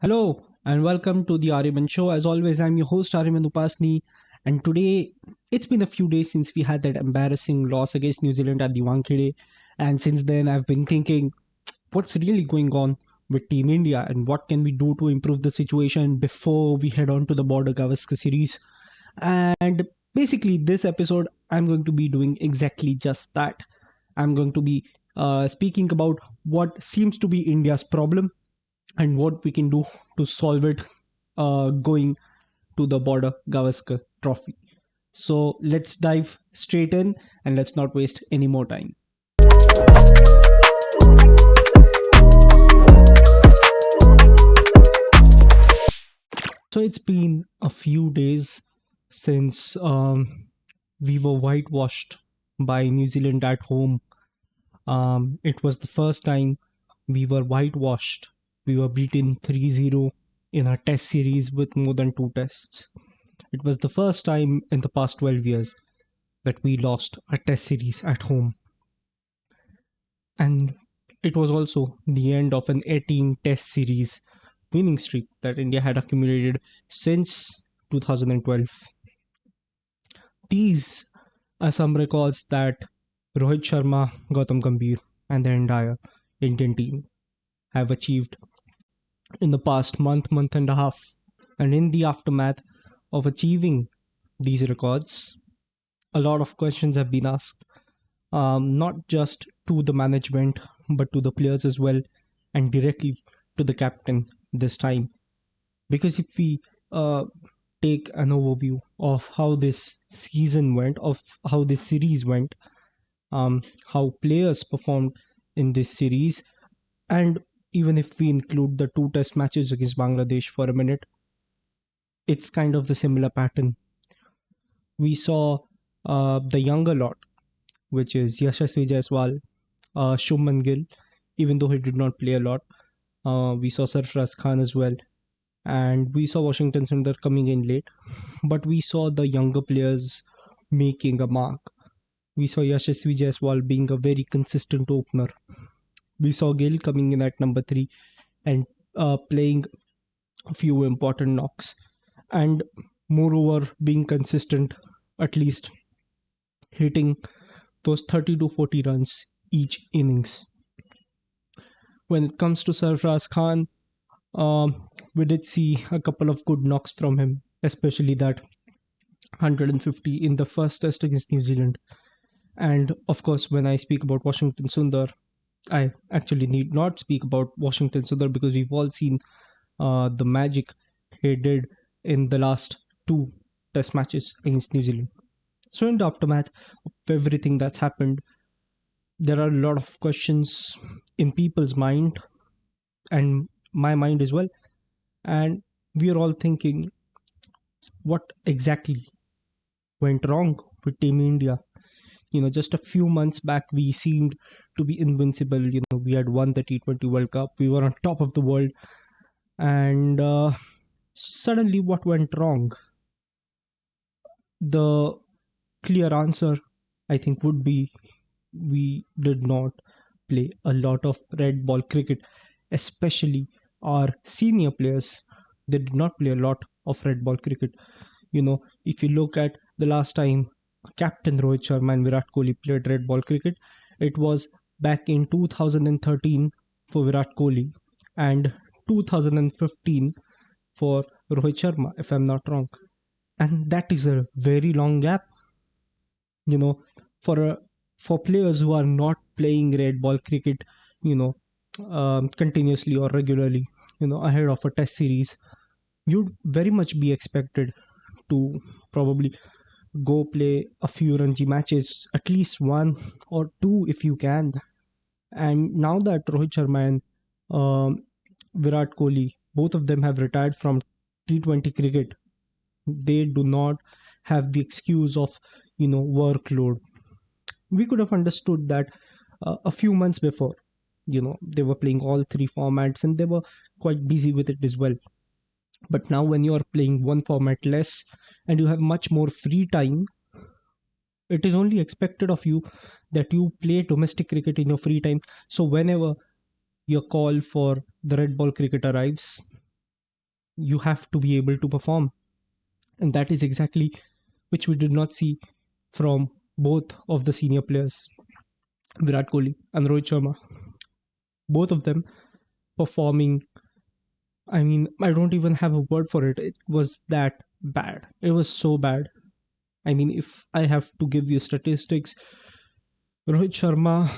Hello and welcome to the Ariman Show. As always, I'm your host Ariman Upasni, and today it's been a few days since we had that embarrassing loss against New Zealand at the Wankhede, and since then I've been thinking, what's really going on with Team India and what can we do to improve the situation before we head on to the Border Gavaskar series. And basically, this episode I'm going to be doing exactly just that. I'm going to be speaking about what seems to be India's problem and what we can do to solve it going to the Border Gavaskar Trophy. So let's dive straight in and let's not waste any more time. So it's been a few days since we were whitewashed by New Zealand at home. It was the first time we were whitewashed. We were beaten 3-0 in a test series with more than two tests. It was the first time in the past 12 years that we lost a test series at home. And it was also the end of an 18 test series winning streak that India had accumulated since 2012. These are some records that Rohit Sharma, Gautam Gambhir, and the entire Indian team have achieved in the past month and a half. And in the aftermath of achieving these records, a lot of questions have been asked, not just to the management, but to the players as well, and directly to the captain this time. Because if we take an overview of how this season went, of how this series went, how players performed in this series, and even if we include the two test matches against Bangladesh for a minute, it's kind of the similar pattern. We saw the younger lot, which is Yashasvi Jaiswal, Shubman Gill, even though he did not play a lot. We saw Sarfaraz Khan as well, and we saw Washington Sundar coming in late, but we saw the younger players making a mark. We saw Yashasvi Jaiswal being a very consistent opener. We saw Gill coming in at number three and playing a few important knocks, and moreover being consistent, at least hitting those 30 to 40 runs each innings. When it comes to Sarfraz Khan, we did see a couple of good knocks from him, especially that 150 in the first test against New Zealand. And of course, when I speak about Washington Sundar, I actually need not speak about Washington Sundar because we've all seen the magic he did in the last two test matches against New Zealand. So, in the aftermath of everything that's happened, there are a lot of questions in people's mind and my mind as well. And we are all thinking, what exactly went wrong with Team India? Just a few months back, we seemed to be invincible. We had won the T20 World Cup, we were on top of the world, and suddenly, what went wrong? The clear answer, I think, would be we did not play a lot of red ball cricket, especially our senior players. They did not play a lot of red ball cricket. If you look at the last time Captain Rohit Sharma and Virat Kohli played red ball cricket, it was back in 2013 for Virat Kohli and 2015 for Rohit Sharma, if I'm not wrong. And that is a very long gap, you know, for for players who are not playing red ball cricket, you know, continuously or regularly, ahead of a test series. You'd very much be expected to probably go play a few Ranji matches, at least one or two if you can. And now that Rohit Sharma and Virat Kohli, both of them have retired from T20 cricket, they do not have the excuse of, workload. We could have understood that a few months before. They were playing all three formats and they were quite busy with it as well. But now, when you are playing one format less and you have much more free time, it is only expected of you that you play domestic cricket in your free time. So, whenever your call for the red ball cricket arrives, you have to be able to perform. And that is exactly which we did not see from both of the senior players, Virat Kohli and Rohit Sharma. Both of them performing, I mean, I don't even have a word for it. It was that bad. It was so bad. I mean, if I have to give you statistics, Rohit Sharma,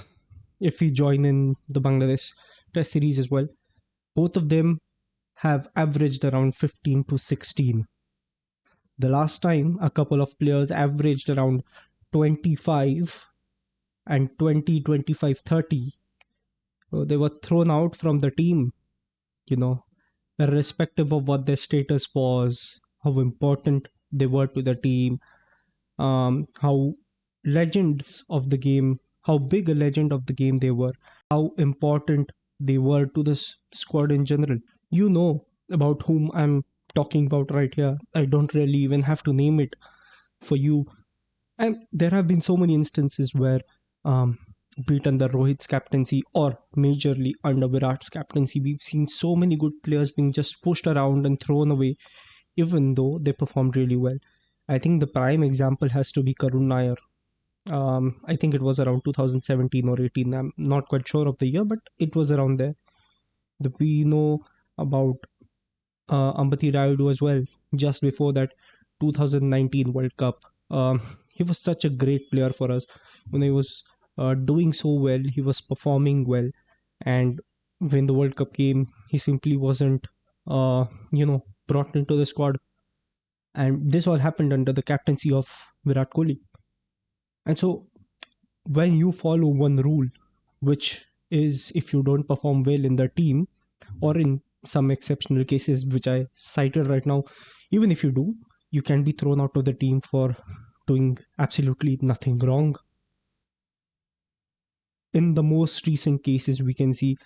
if we join in the Bangladesh Test series as well, both of them have averaged around 15 to 16. The last time a couple of players averaged around 25 and 20, 25, 30, they were thrown out from the team, you know, irrespective of what their status was, how important they were to the team, how legends of the game, how big a legend of the game they were, how important they were to the squad in general. You know about whom I'm talking about right here. I don't really even have to name it for you. And there have been so many instances where, um, be it under Rohit's captaincy or majorly under Virat's captaincy, we've seen so many good players being just pushed around and thrown away, even though they performed really well. I think the prime example has to be Karun Nair. I think it was around 2017 or 18. I'm not quite sure of the year, but it was around there. We know about Ambati Rayudu as well, just before that 2019 World Cup. He was such a great player for us. When he was doing so well, he was performing well, and when the World Cup came, he simply wasn't, brought into the squad. And this all happened under the captaincy of Virat Kohli. And so, when you follow one rule, which is if you don't perform well in the team, or in some exceptional cases which I cited right now, even if you do, you can be thrown out of the team for doing absolutely nothing wrong. In the most recent cases, we can see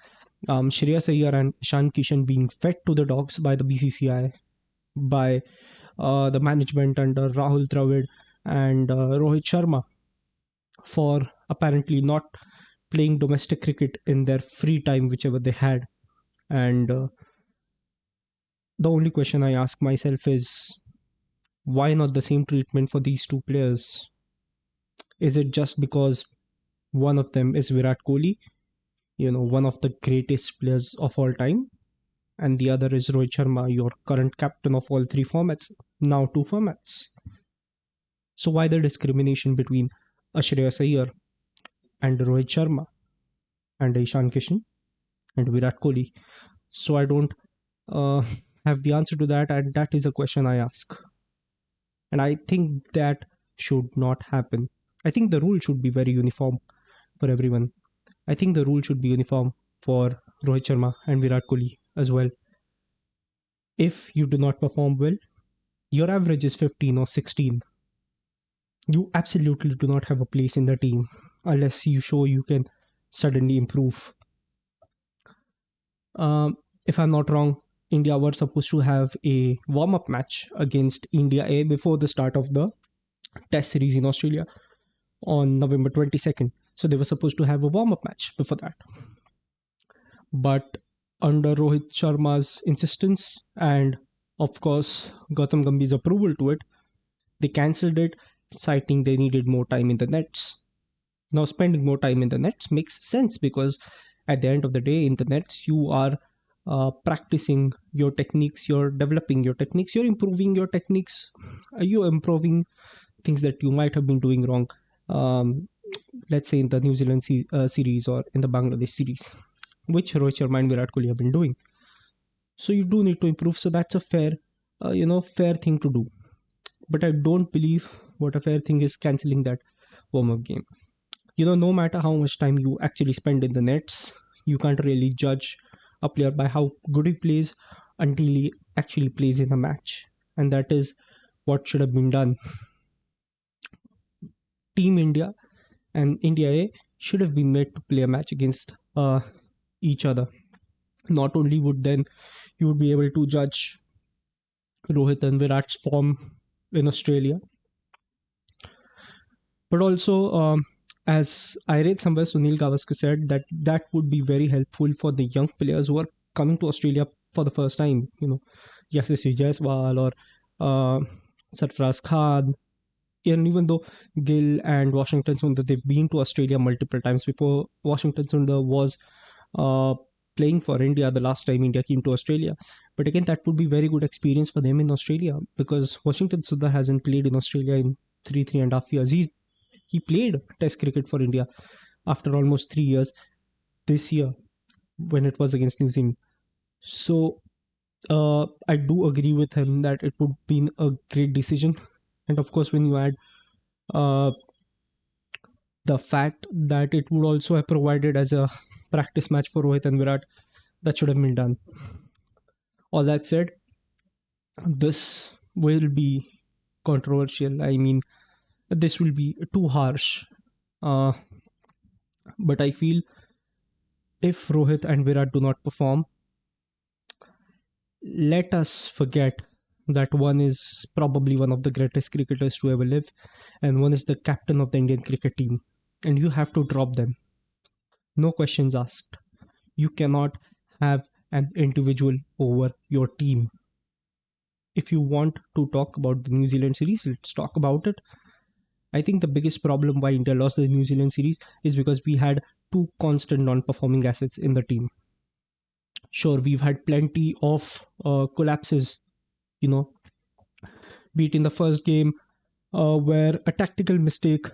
Shreyas Iyer and Ishan Kishan being fed to the dogs by the BCCI, by the management under Rahul Dravid and Rohit Sharma, for apparently not playing domestic cricket in their free time, whichever they had. And the only question I ask myself is, why not the same treatment for these two players? Is it just because one of them is Virat Kohli, one of the greatest players of all time, and the other is Rohit Sharma, your current captain of all three formats, now two formats? So why the discrimination between Shreyas Iyer and Rohit Sharma and Ishan Kishan and Virat Kohli? So I don't uh, have the answer to that, and that is a question I ask. And I think that should not happen. I think the rule should be very uniform for everyone. I think the rule should be uniform for Rohit Sharma and Virat Kohli as well. If you do not perform well, your average is 15 or 16. You absolutely do not have a place in the team unless you show you can suddenly improve. If I'm not wrong, India were supposed to have a warm up match against India A before the start of the Test series in Australia on November 22nd. So they were supposed to have a warm up match before that. But under Rohit Sharma's insistence and, of course, Gautam Gambhir's approval to it, they cancelled it, citing they needed more time in the nets. Now, spending more time in the nets makes sense because at the end of the day, in the nets, you are practicing your techniques, you're developing your techniques, you're improving your techniques, you're improving things that you might have been doing wrong. Let's say in the New Zealand series or in the Bangladesh series, which Rohit Sharma and Virat Kohli have been doing. So you do need to improve. So that's a fair, fair thing to do. But I don't believe what a fair thing is cancelling that warm-up game. No matter how much time you actually spend in the nets, you can't really judge a player by how good he plays until he actually plays in a match. And that is what should have been done. Team India and India A should have been made to play a match against each other. Not only would then you would be able to judge Rohit and Virat's form in Australia, but also, as I read somewhere, Sunil Gavaskar said that would be very helpful for the young players who are coming to Australia for the first time. Yashasvi Jaiswal or uh, Sarfraz Khan, and even though Gill and Washington Sundar, they've been to Australia multiple times before. Washington Sundar was uh, playing for India the last time India came to Australia. But again, that would be very good experience for them in Australia, because Washington Sundar hasn't played in Australia in three and a half years. He played Test cricket for India after almost 3 years this year when it was against New Zealand. So I do agree with him that it would be a great decision. And of course, when you add uh, the fact that it would also have provided as a practice match for Rohit and Virat, that should have been done. All that said, this will be controversial. I mean, this will be too harsh. Uh, but I feel if Rohit and Virat do not perform, let us forget that one is probably one of the greatest cricketers to ever live, and one is the captain of the Indian cricket team. And you have to drop them. No questions asked. You cannot have an individual over your team. If you want to talk about the New Zealand series, let's talk about it. I think the biggest problem why India lost the New Zealand series is because we had two constant non-performing assets in the team. Sure, we've had plenty of collapses, you know, be it in the first game where a tactical mistake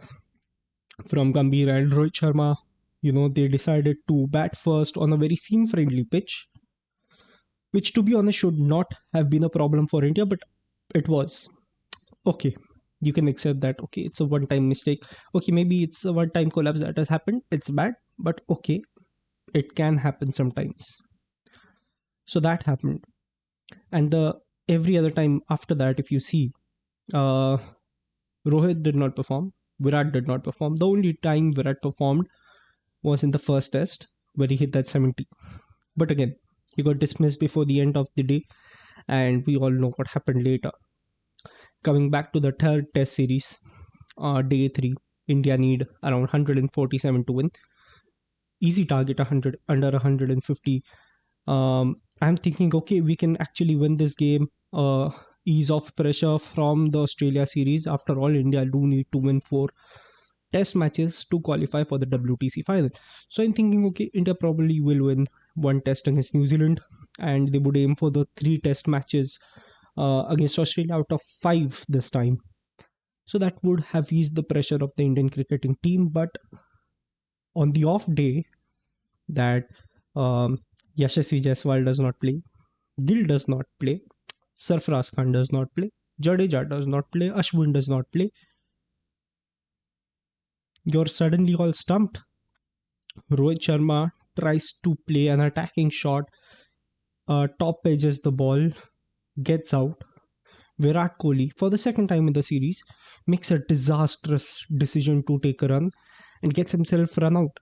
from Gambhir and Rohit Sharma, they decided to bat first on a very seam-friendly pitch, which to be honest should not have been a problem for India, but it was. Okay, you can accept that. Okay, it's a one-time mistake. Okay, maybe it's a one-time collapse that has happened. It's bad, but okay, it can happen sometimes. So that happened, and the every other time after that, if you see, uh, Rohit did not perform. Virat did not perform. The only time Virat performed was in the first test where he hit that 70. But again, he got dismissed before the end of the day, and we all know what happened later. Coming back to the third test series, day 3, India need around 147 to win. Easy target 100, under 150. I'm thinking, okay, we can actually win this game, ease off pressure from the Australia series. After all, India do need to win 4 test matches to qualify for the WTC final. So I'm thinking, okay, India probably will win one test against New Zealand, and they would aim for the 3 test matches against Australia out of 5 this time. So that would have eased the pressure of the Indian cricketing team. But on the off day that Yashasvi Jaiswal does not play, Gill does not play, Sarfraz Khan does not play, Jadeja does not play, Ashwin does not play, you're suddenly all stumped. Rohit Sharma tries to play an attacking shot, top edges the ball, gets out. Virat Kohli, for the second time in the series, makes a disastrous decision to take a run and gets himself run out.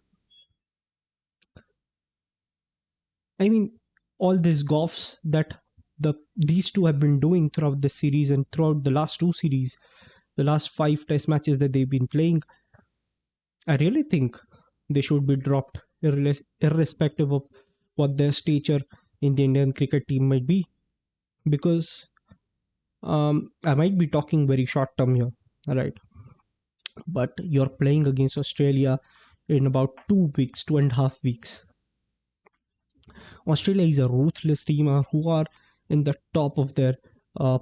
I mean, all these goffs that these two have been doing throughout the series and throughout the last 2 series, the last 5 test matches that they've been playing, I really think they should be dropped, irrespective of what their stature in the Indian cricket team might be. Because I might be talking very short term here, right? But you're playing against Australia in about 2 weeks, 2.5 weeks. Australia is a ruthless team who are in the top of their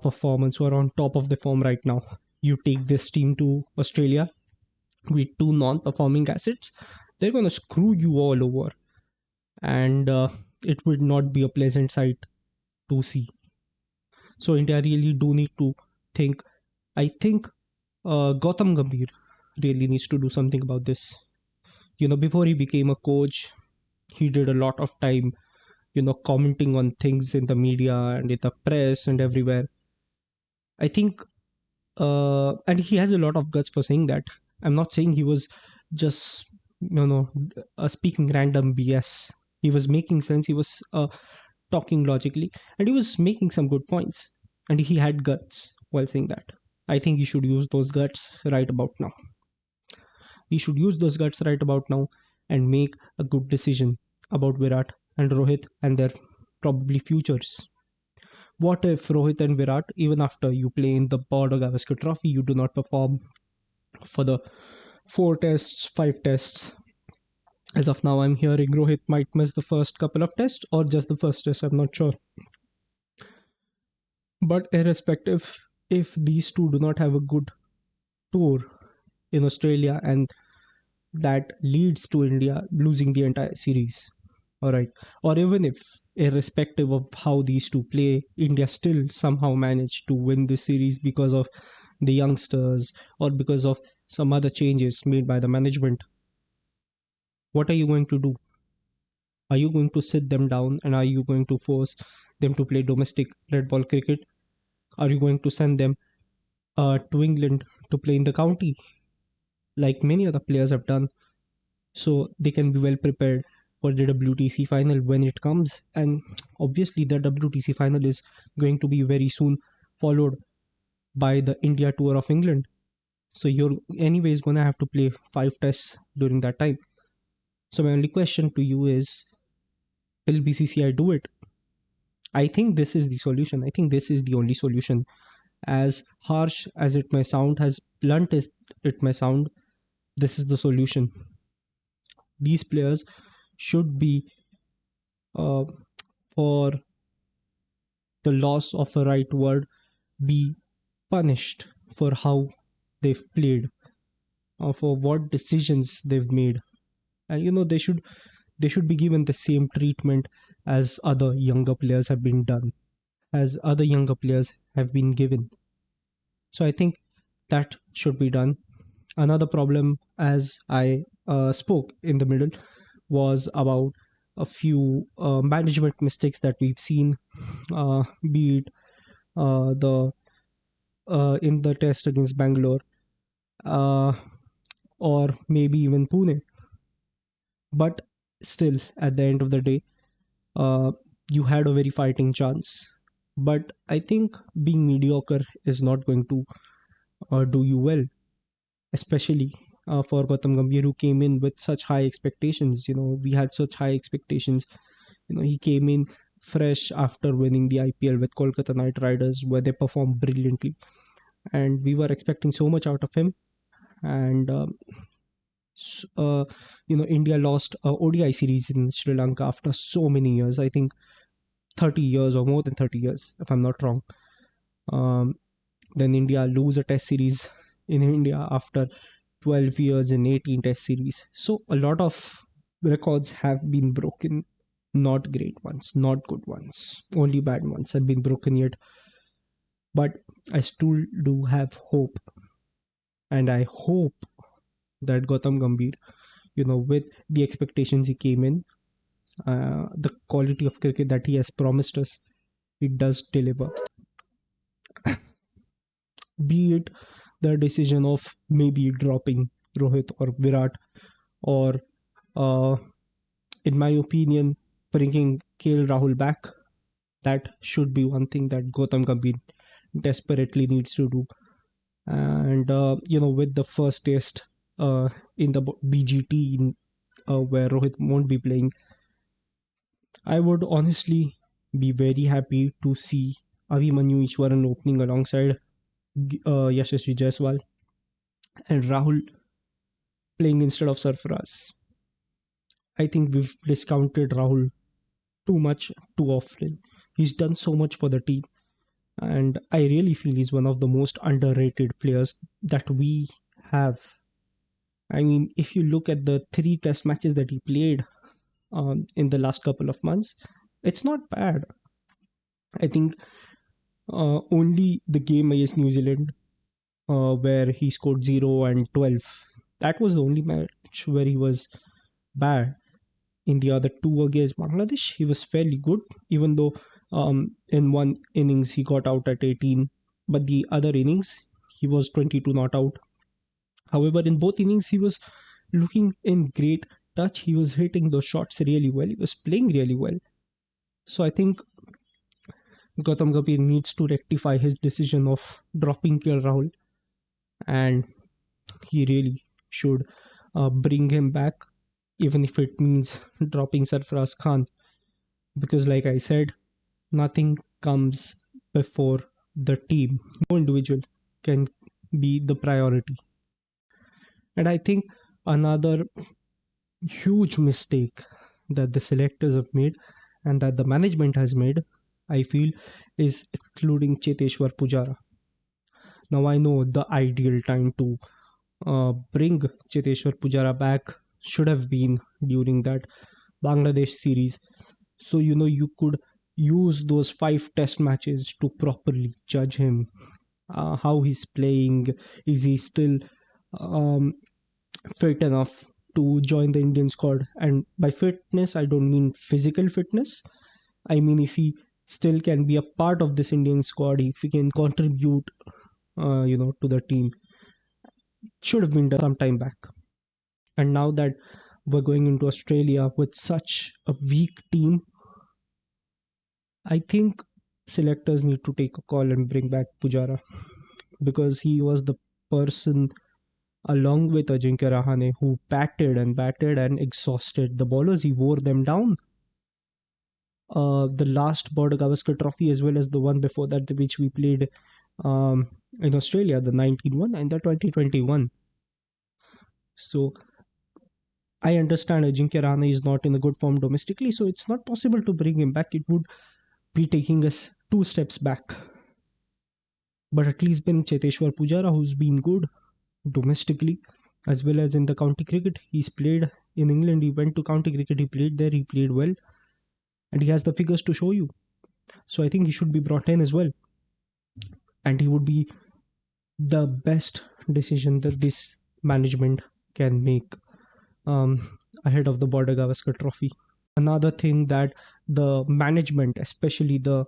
performance, who are on top of the form right now. You take this team to Australia with 2 non-performing assets, they're going to screw you all over, and it would not be a pleasant sight to see. So India really do need to think. I think Gautam Gambhir really needs to do something about this. Before he became a coach, he did a lot of time, commenting on things in the media and in the press and everywhere. I think, and he has a lot of guts for saying that. I'm not saying he was just, speaking random BS. He was making sense. He was talking logically, and he was making some good points. And he had guts while saying that. I think he should use those guts right about now. He should use those guts right about now and make a good decision about Virat and Rohit and their probably futures. What if Rohit and Virat, even after you play in the Border Gavaskar Trophy, you do not perform for the 4 tests, 5 tests? As of now, I'm hearing Rohit might miss the first couple of tests or just the first test. I'm not sure. But irrespective, if these two do not have a good tour in Australia and that leads to India losing the entire series, all right, or even if, irrespective of how these two play, India still somehow managed to win this series because of the youngsters or because of some other changes made by the management, what are you going to do? Are you going to sit them down and are you going to force them to play domestic red ball cricket? Are you going to send them to England to play in the county like many other players have done so they can be well prepared for the WTC final when it comes? And obviously, the WTC final is going to be very soon followed by the India tour of England. So you're anyways gonna have to play 5 tests during that time. So my only question to you is, will BCCI do it? I think this is the solution. I think this is the only solution. As harsh as it may sound, as blunt as it may sound, this is the solution. These players should be, uh, for the loss of a right word, be punished for how they've played, or for what decisions they've made. And they should be given the same treatment as other younger players have been done, as other younger players have been given. So I think that should be done. Another problem, as I spoke in the middle, was about a few management mistakes that we've seen, be it the in the test against Bangalore, uh, or maybe even Pune. But still, at the end of the day, uh, you had a very fighting chance. But I think being mediocre is not going to do you well, especially for Gautam Gambhir, who came in with such high expectations. We had such high expectations. He came in fresh after winning the IPL with Kolkata Knight Riders, where they performed brilliantly, and we were expecting so much out of him. And s- uh, India lost a ODI series in Sri Lanka after so many years. I think 30 years or more than 30 years, if I'm not wrong. Um, then India lose a test series in India after 12 years in 18 test series. So a lot of records have been broken. Not great ones, not good ones. Only bad ones have been broken yet. But I still do have hope. And I hope that Gautam Gambhir, with the expectations he came in, the quality of cricket that he has promised us, it does deliver. Be it the decision of maybe dropping Rohit or Virat, or uh, in my opinion, bringing KL Rahul back. That should be one thing that Gautam Gambhir desperately needs to do. And with the first test in the BGT, where Rohit won't be playing, I would honestly be very happy to see Abhimanyu Eashwaran opening alongside Yashasvi Jaiswal, and Rahul playing instead of Sarfaraz. I think we've discounted Rahul too much, too often. He's done so much for the team, and I really feel he's one of the most underrated players that we have. I mean, if you look at the 3 test matches that he played in the last couple of months, it's not bad. I think only the game against New Zealand, where he scored 0 and 12, that was the only match where he was bad. In the other two against Bangladesh, he was fairly good, even though in one innings he got out at 18, but the other innings he was 22 not out. However, in both innings he was looking in great touch. He was hitting those shots really well. He was playing really well. So I think Gautam Gambhir needs to rectify his decision of dropping KL Rahul, and he really should bring him back, even if it means dropping Sarfaraz Khan. Because, like I said, Nothing comes before the team. No individual can be the priority. And I think another huge mistake that the selectors have made and that the management has made, I feel, is including Cheteshwar Pujara. Now I know the ideal time to bring Cheteshwar Pujara back should have been during that Bangladesh series. So, you could use those 5 test matches to properly judge him, how he's playing. Is he still um, fit enough to join the Indian squad? And by fitness, I don't mean physical fitness. I mean, if he still can be a part of this Indian squad, if he can contribute, to the team, should have been done some time back. And now that we're going into Australia with such a weak team, I think selectors need to take a call and bring back Pujara, because he was the person along with Ajinkya Rahane who batted and exhausted the bowlers. He wore them down. The last Border Gavaskar Trophy, as well as the one before that, which we played in Australia, the 19 one and the 2021. So I understand Ajinkya Rahane is not in a good form domestically, so it's not possible to bring him back. It would be taking us 2 steps back. But at least been Cheteshwar Pujara, who's been good domestically as well as in the county cricket. He's played in England, he went to county cricket, he played there, he played well, and he has the figures to show you. So I think he should be brought in as well. And he would be the best decision that this management can make um, ahead of the Border Gavaskar Trophy. Another thing that the management, especially the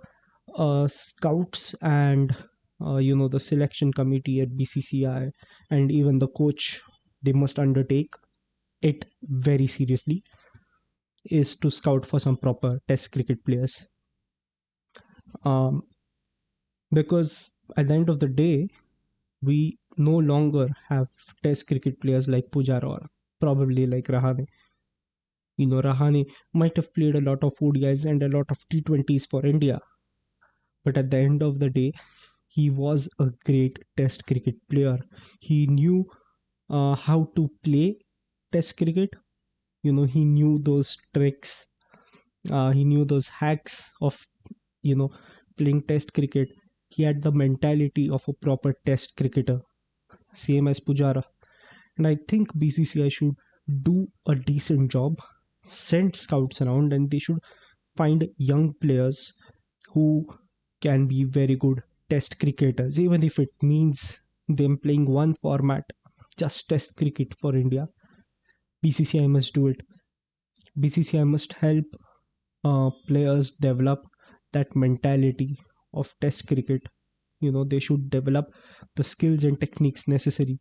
scouts and the selection committee at BCCI and even the coach, they must undertake it very seriously, is to scout for some proper Test cricket players. Um, because at the end of the day, we no longer have Test cricket players like Pujara or probably like Rahane. Rahane might have played a lot of ODIs and a lot of T20s for India, but at the end of the day, he was a great Test cricket player. He knew how to play Test cricket. He knew those tricks. He knew those hacks of you know playing Test cricket. He had the mentality of a proper Test cricketer, same as Pujara. And I think BCCI should do a decent job, send scouts around, and they should find young players who can be very good Test cricketers, even if it means them playing one format, just Test cricket for India. BCCI must do it. BCCI must help players develop that mentality of Test cricket. They should develop the skills and techniques necessary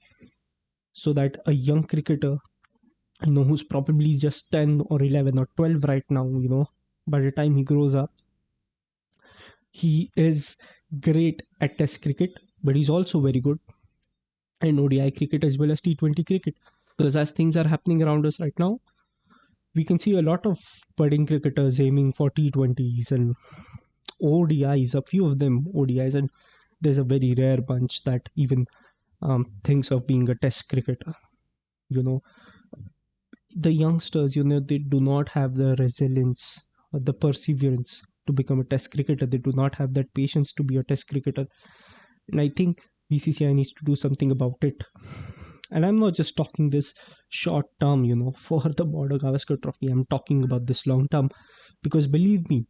so that a young cricketer, who's probably just 10 or 11 or 12 right now, by the time he grows up, he is great at Test cricket, but he's also very good in ODI cricket as well as T20 cricket. Because as things are happening around us right now, we can see a lot of budding cricketers aiming for T20s and ODIs, a few of them ODIs, and there's a very rare bunch that even thinks of being a Test cricketer. You know, the youngsters, they do not have the resilience or the perseverance to become a Test cricketer. They do not have that patience to be a Test cricketer. And I think BCCI needs to do something about it. And I'm not just talking this short term, for the Border Gavaskar Trophy. I'm talking about this long term, because believe me,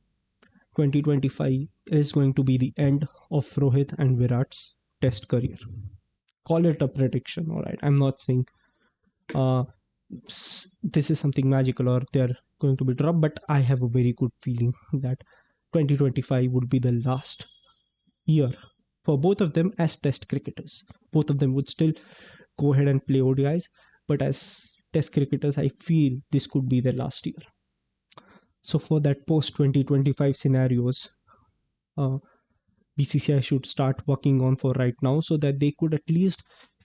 2025 is going to be the end of Rohit and Virat's Test career. Call it a prediction, all right? I'm not saying uh, this is something magical or they're going to be dropped, but I have a very good feeling that 2025 would be the last year for both of them as Test cricketers. Both of them would still go ahead and play ODIs, but as Test cricketers, I feel this could be their last year. So for that post 2025 scenarios, uh, BCCI should start working on for right now, so that they could at least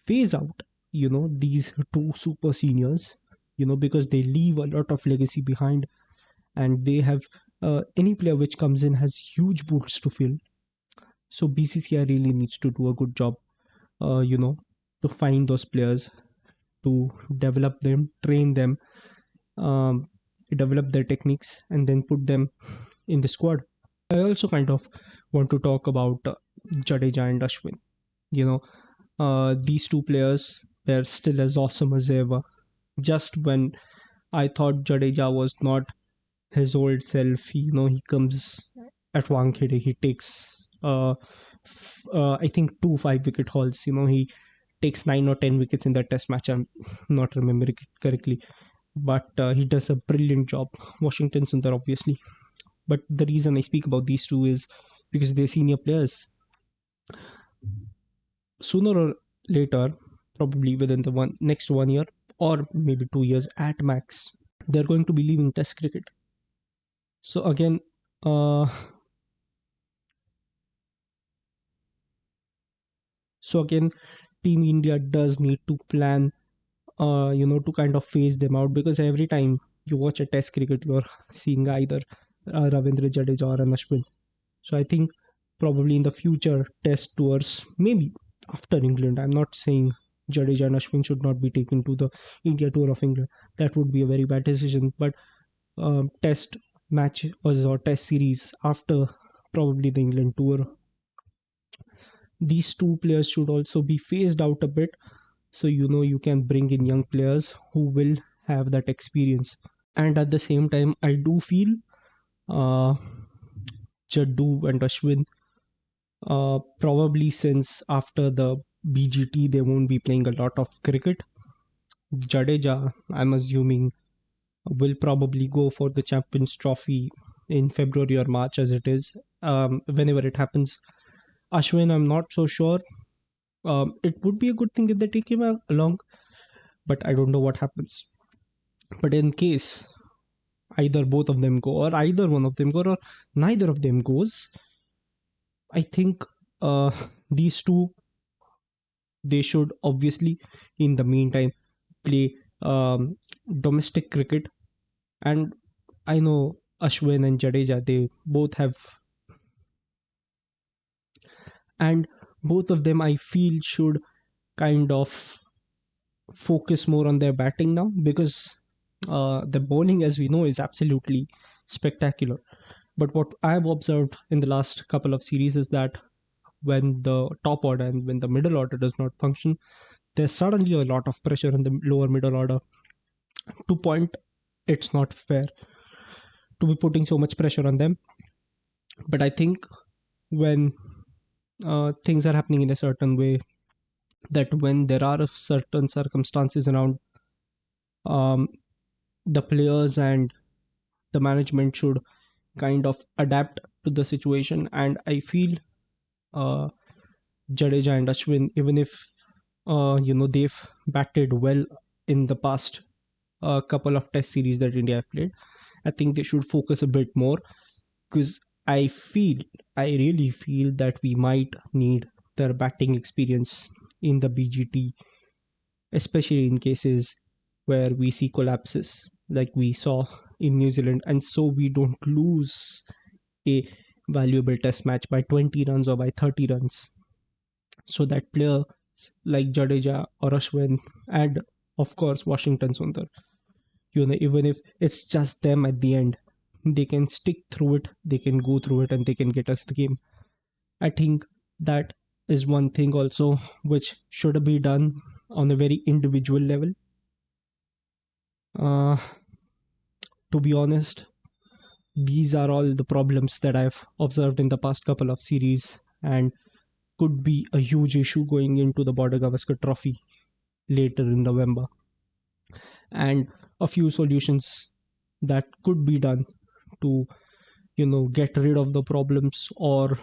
phase out, these two super seniors, because they leave a lot of legacy behind, and they have Any player which comes in has huge boots to fill. So BCCI really needs to do a good job, you know, to find those players, to develop them, train them, um, develop their techniques, and then put them in the squad. I also kind of want to talk about Jadeja and Ashwin. You know, these two players, they're still as awesome as ever. Just when I thought Jadeja was not his old self, he comes at Wankhede, he takes, I think, 2 5 wicket hauls. He takes 9 or 10 wickets in that test match. I'm not remembering it correctly, but he does a brilliant job. Washington Sundar, obviously. But the reason I speak about these two is because they're senior players. Sooner or later, probably within the next 1 year or maybe 2 years at max, they're going to be leaving Test cricket. So again, uh, Team India does need to plan, to kind of phase them out, because every time you watch a Test cricket, you're seeing either Ravindra Jadeja or an Ashwin. So I think probably in the future Test tours, maybe after England, I'm not saying Jadeja and Ashwin should not be taken to the India tour of England. That would be a very bad decision. But Test match or Test series after probably the England tour, these two players should also be phased out a bit, so you can bring in young players who will have that experience. And at the same time, I do feel uh, Jaddu and Ashwin, probably since after the BGT, they won't be playing a lot of cricket. Jadeja, I'm assuming, will probably go for the Champions Trophy in February or March, as it is, whenever it happens. Ashwin, I'm not so sure. It would be a good thing if they take him along, but I don't know what happens. But in case either both of them go, or either one of them go, or neither of them goes, I think these two, they should obviously in the meantime play domestic cricket. And I know Ashwin and Jadeja, they both have, and both of them I feel should kind of focus more on their batting now, because the bowling, as we know, is absolutely spectacular. But what I've observed in the last couple of series is that when the top order and when the middle order does not function, there's suddenly a lot of pressure on the lower middle order. To point, it's not fair to be putting so much pressure on them. But I think when things are happening in a certain way, that when there are certain circumstances around, um, the players and the management should kind of adapt to the situation. And I feel uh, Jadeja and Ashwin, even if they've batted well in the past couple of test series that India have played, I think they should focus a bit more, because I feel, I really feel that we might need their batting experience in the BGT, especially in cases where we see collapses like we saw in New Zealand, and so we don't lose a valuable test match by 20 runs or by 30 runs. So that players like Jadeja or Ashwin, and of course Washington Sundar, even if it's just them at the end, they can stick through it, they can go through it, and they can get us the game. I think that is one thing also which should be done on a very individual level. Uh, to be honest, these are all the problems that I've observed in the past couple of series, and could be a huge issue going into the Border Gavaskar Trophy later in November. And a few solutions that could be done to, get rid of the problems, or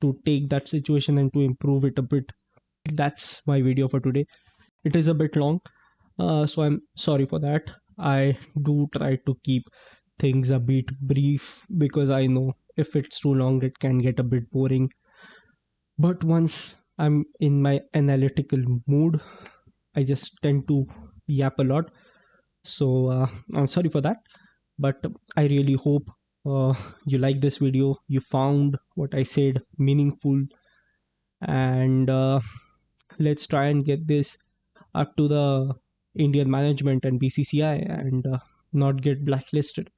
to take that situation and to improve it a bit. That's my video for today. It is a bit long, so I'm sorry for that. I do try to keep things a bit brief, because I know if it's too long, it can get a bit boring. But once I'm in my analytical mood, I just tend to yap a lot. So I'm sorry for that. But I really hope you like this video, you found what I said meaningful, and let's try and get this up to the Indian management and BCCI and not get blacklisted.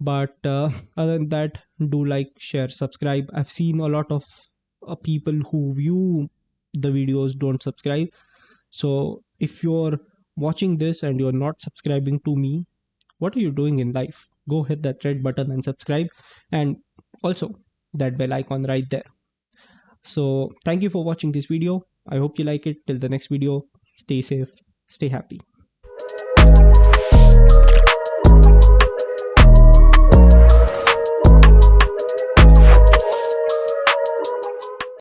But other than that, do like, share, subscribe. I've seen a lot of people who view the videos don't subscribe. So if you're watching this and you're not subscribing to me, what are you doing in life? Go hit that red button and subscribe, and also that bell icon right there. So thank you for watching this video. I hope you like it. Till the next video, stay safe, stay happy.